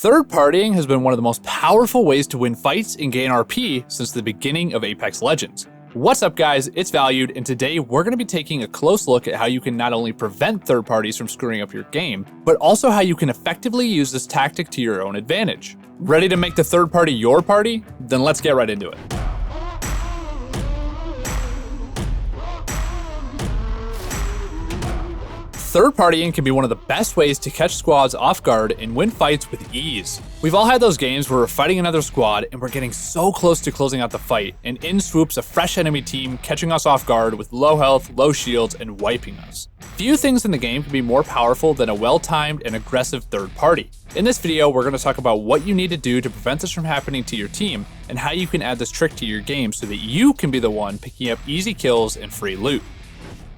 Third partying has been one of the most powerful ways to win fights and gain RP since the beginning of Apex Legends. What's up guys, it's Valued, and today we're going to be taking a close look at how you can not only prevent third parties from screwing up your game, but also how you can effectively use this tactic to your own advantage. Ready to make the third party your party? Then let's get right into it. Third partying can be one of the best ways to catch squads off guard and win fights with ease. We've all had those games where we're fighting another squad and we're getting so close to closing out the fight, and in swoops a fresh enemy team catching us off guard with low health, low shields, and wiping us. Few things in the game can be more powerful than a well-timed and aggressive third party. In this video, we're going to talk about what you need to do to prevent this from happening to your team and how you can add this trick to your game so that you can be the one picking up easy kills and free loot.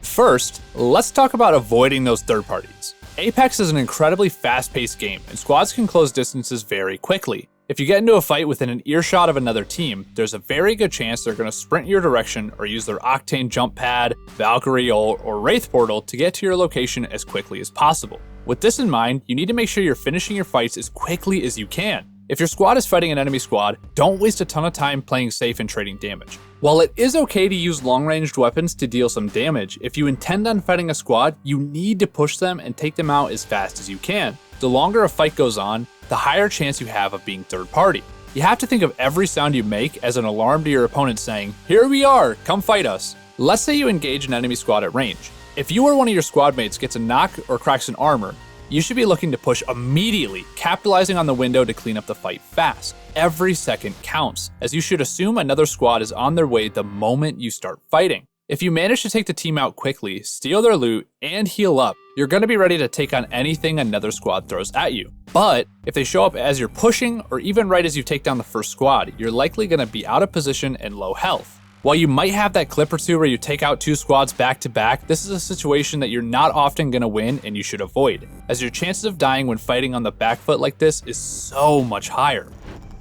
First, let's talk about avoiding those third parties. Apex is an incredibly fast-paced game, and squads can close distances very quickly. If you get into a fight within an earshot of another team, there's a very good chance they're going to sprint your direction or use their Octane jump pad, Valkyrie ult, or Wraith portal to get to your location as quickly as possible. With this in mind, you need to make sure you're finishing your fights as quickly as you can. If your squad is fighting an enemy squad, don't waste a ton of time playing safe and trading damage. While it is okay to use long-ranged weapons to deal some damage, if you intend on fighting a squad, you need to push them and take them out as fast as you can. The longer a fight goes on, the higher chance you have of being third party. You have to think of every sound you make as an alarm to your opponent saying, "Here we are, come fight us." Let's say you engage an enemy squad at range. If you or one of your squad mates gets a knock or cracks an armor, you should be looking to push immediately, capitalizing on the window to clean up the fight fast. Every second counts, as you should assume another squad is on their way the moment you start fighting. If you manage to take the team out quickly, steal their loot, and heal up, you're going to be ready to take on anything another squad throws at you. But if they show up as you're pushing, or even right as you take down the first squad, you're likely going to be out of position and low health. While you might have that clip or two where you take out two squads back to back, this is a situation that you're not often going to win and you should avoid, as your chances of dying when fighting on the back foot like this is so much higher.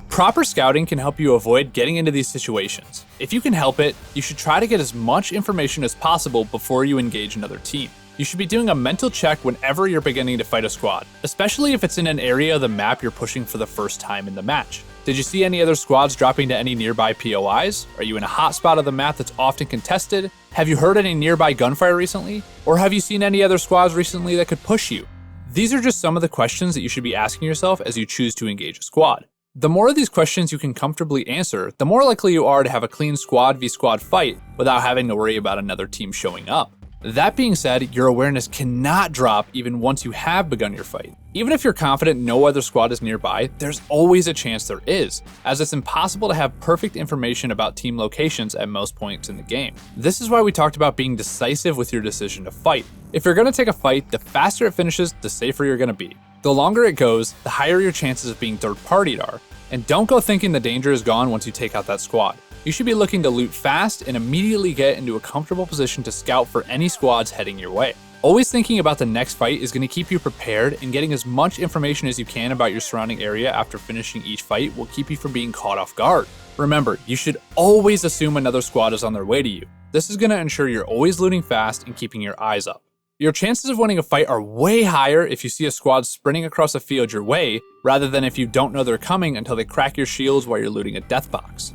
Proper scouting can help you avoid getting into these situations. If you can help it, you should try to get as much information as possible before you engage another team. You should be doing a mental check whenever you're beginning to fight a squad, especially if it's in an area of the map you're pushing for the first time in the match. Did you see any other squads dropping to any nearby POIs? Are you in a hot spot of the map that's often contested? Have you heard any nearby gunfire recently? Or have you seen any other squads recently that could push you? These are just some of the questions that you should be asking yourself as you choose to engage a squad. The more of these questions you can comfortably answer, the more likely you are to have a clean squad v squad fight without having to worry about another team showing up. That being said, your awareness cannot drop even once you have begun your fight. Even if you're confident no other squad is nearby, there's always a chance there is, as it's impossible to have perfect information about team locations at most points in the game. This is why we talked about being decisive with your decision to fight. If you're going to take a fight, the faster it finishes, the safer you're going to be. The longer it goes, the higher your chances of being third-partied are. And don't go thinking the danger is gone once you take out that squad. You should be looking to loot fast and immediately get into a comfortable position to scout for any squads heading your way. Always thinking about the next fight is going to keep you prepared, and getting as much information as you can about your surrounding area after finishing each fight will keep you from being caught off guard. Remember, you should always assume another squad is on their way to you. This is going to ensure you're always looting fast and keeping your eyes up. Your chances of winning a fight are way higher if you see a squad sprinting across a field your way, rather than if you don't know they're coming until they crack your shields while you're looting a death box.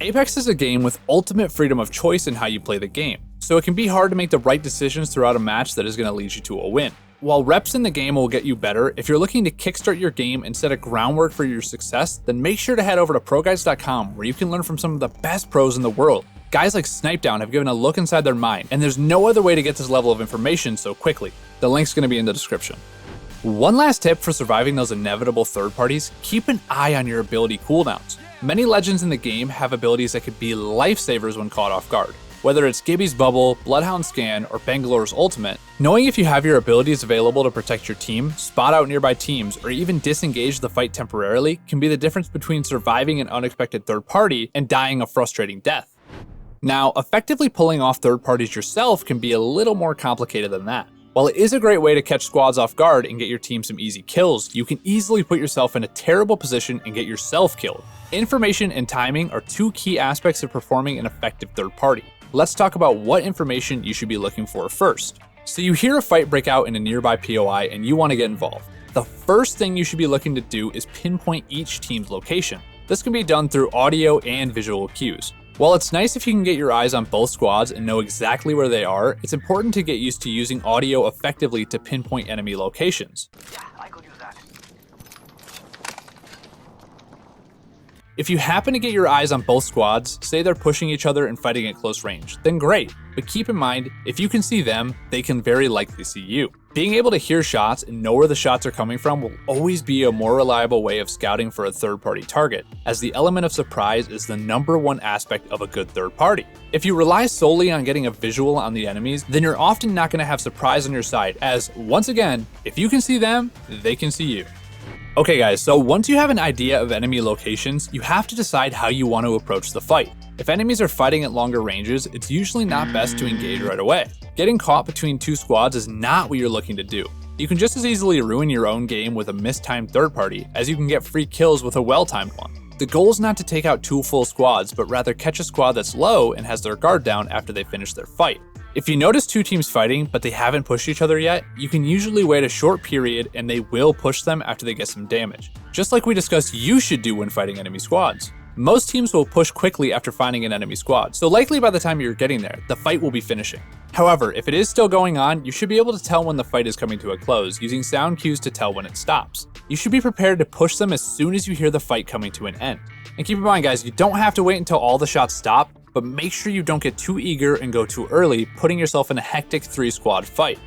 Apex is a game with ultimate freedom of choice in how you play the game, so it can be hard to make the right decisions throughout a match that is going to lead you to a win. While reps in the game will get you better, if you're looking to kickstart your game and set a groundwork for your success, then make sure to head over to ProGuides.com, where you can learn from some of the best pros in the world. Guys like Snipedown have given a look inside their mind, and there's no other way to get this level of information so quickly. The link's going to be in the description. One last tip for surviving those inevitable third parties: keep an eye on your ability cooldowns. Many legends in the game have abilities that could be lifesavers when caught off guard. Whether it's Gibby's Bubble, Bloodhound Scan, or Bangalore's Ultimate, knowing if you have your abilities available to protect your team, spot out nearby teams, or even disengage the fight temporarily can be the difference between surviving an unexpected third party and dying a frustrating death. Now, effectively pulling off third parties yourself can be a little more complicated than that. While it is a great way to catch squads off guard and get your team some easy kills, you can easily put yourself in a terrible position and get yourself killed. Information and timing are two key aspects of performing an effective third party. Let's talk about what information you should be looking for first. So you hear a fight break out in a nearby POI and you want to get involved. the first thing you should be looking to do is pinpoint each team's location. This can be done through audio and visual cues. While it's nice if you can get your eyes on both squads and know exactly where they are, it's important to get used to using audio effectively to pinpoint enemy locations. Yeah, I could use that. If you happen to get your eyes on both squads, say they're pushing each other and fighting at close range, then great. But keep in mind, if you can see them, they can very likely see you. Being able to hear shots and know where the shots are coming from will always be a more reliable way of scouting for a third-party target, as the element of surprise is the #1 aspect of a good third party. If you rely solely on getting a visual on the enemies, then you're often not going to have surprise on your side, as, once again, if you can see them, they can see you. Okay guys, so once you have an idea of enemy locations, you have to decide how you want to approach the fight. If enemies are fighting at longer ranges, it's usually not best to engage right away. Getting caught between two squads is not what you're looking to do. You can just as easily ruin your own game with a mistimed third party as you can get free kills with a well-timed one. The goal is not to take out two full squads, but rather catch a squad that's low and has their guard down after they finish their fight. If you notice two teams fighting, but they haven't pushed each other yet, you can usually wait a short period and they will push them after they get some damage. Just like we discussed you should do when fighting enemy squads. Most teams will push quickly after finding an enemy squad, so likely by the time you're getting there, the fight will be finishing. However, if it is still going on, you should be able to tell when the fight is coming to a close, using sound cues to tell when it stops. You should be prepared to push them as soon as you hear the fight coming to an end. And keep in mind guys, you don't have to wait until all the shots stop, but make sure you don't get too eager and go too early, putting yourself in a hectic 3-squad fight.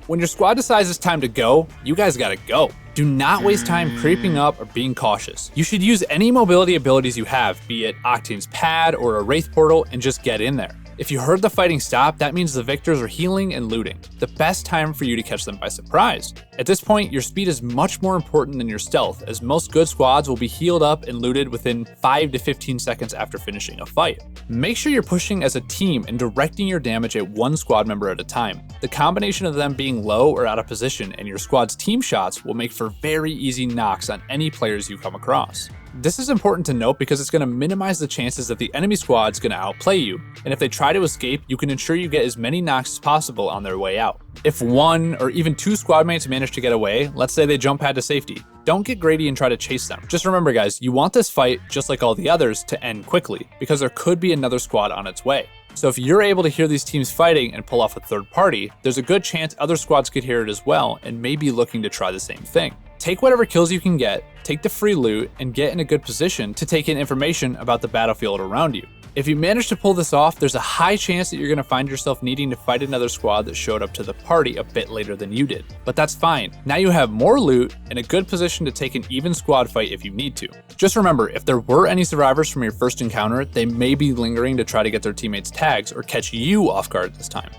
When your squad decides it's time to go, you guys gotta go. Do not waste time creeping up or being cautious. You should use any mobility abilities you have, be it Octane's pad or a Wraith portal, and just get in there. If you heard the fighting stop, that means the victors are healing and looting. The best time for you to catch them by surprise. At this point, your speed is much more important than your stealth, as most good squads will be healed up and looted within 5 to 15 seconds after finishing a fight. Make sure you're pushing as a team and directing your damage at one squad member at a time. The combination of them being low or out of position and your squad's team shots will make for very easy knocks on any players you come across. This is important to note because it's going to minimize the chances that the enemy squad's going to outplay you, and if they try to escape, you can ensure you get as many knocks as possible on their way out. If one or even two squad mates manage to get away, let's say they jump pad to safety, don't get greedy and try to chase them. Just remember guys, you want this fight, just like all the others, to end quickly, because there could be another squad on its way. So if you're able to hear these teams fighting and pull off a third party, there's a good chance other squads could hear it as well and may be looking to try the same thing. Take whatever kills you can get, take the free loot, and get in a good position to take in information about the battlefield around you. If you manage to pull this off, there's a high chance that you're going to find yourself needing to fight another squad that showed up to the party a bit later than you did. But that's fine. Now you have more loot and a good position to take an even squad fight if you need to. Just remember, if there were any survivors from your first encounter, they may be lingering to try to get their teammates' tags or catch you off guard this time.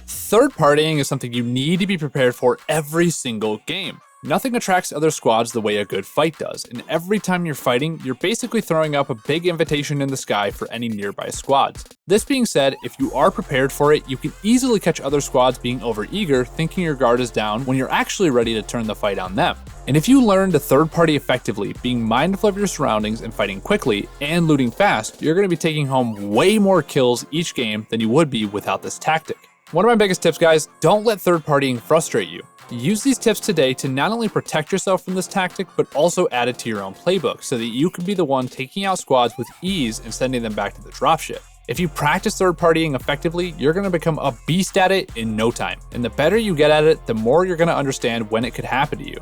Third partying is something you need to be prepared for every single game. Nothing attracts other squads the way a good fight does, and every time you're fighting, you're basically throwing up a big invitation in the sky for any nearby squads. This being said, if you are prepared for it, you can easily catch other squads being overeager, thinking your guard is down when you're actually ready to turn the fight on them. And if you learn to third party effectively, being mindful of your surroundings and fighting quickly and looting fast, you're going to be taking home way more kills each game than you would be without this tactic. One of my biggest tips, guys, don't let third partying frustrate you. Use these tips today to not only protect yourself from this tactic, but also add it to your own playbook so that you can be the one taking out squads with ease and sending them back to the dropship. If you practice third partying effectively, you're going to become a beast at it in no time. And the better you get at it, the more you're going to understand when it could happen to you.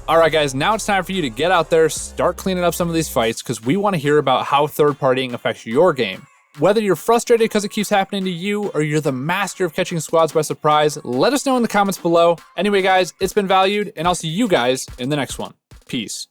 Alright guys, now it's time for you to get out there, start cleaning up some of these fights, because we want to hear about how third partying affects your game. Whether you're frustrated because it keeps happening to you, or you're the master of catching squads by surprise, let us know in the comments below. Anyway guys, it's been valued, and I'll see you guys in the next one. Peace.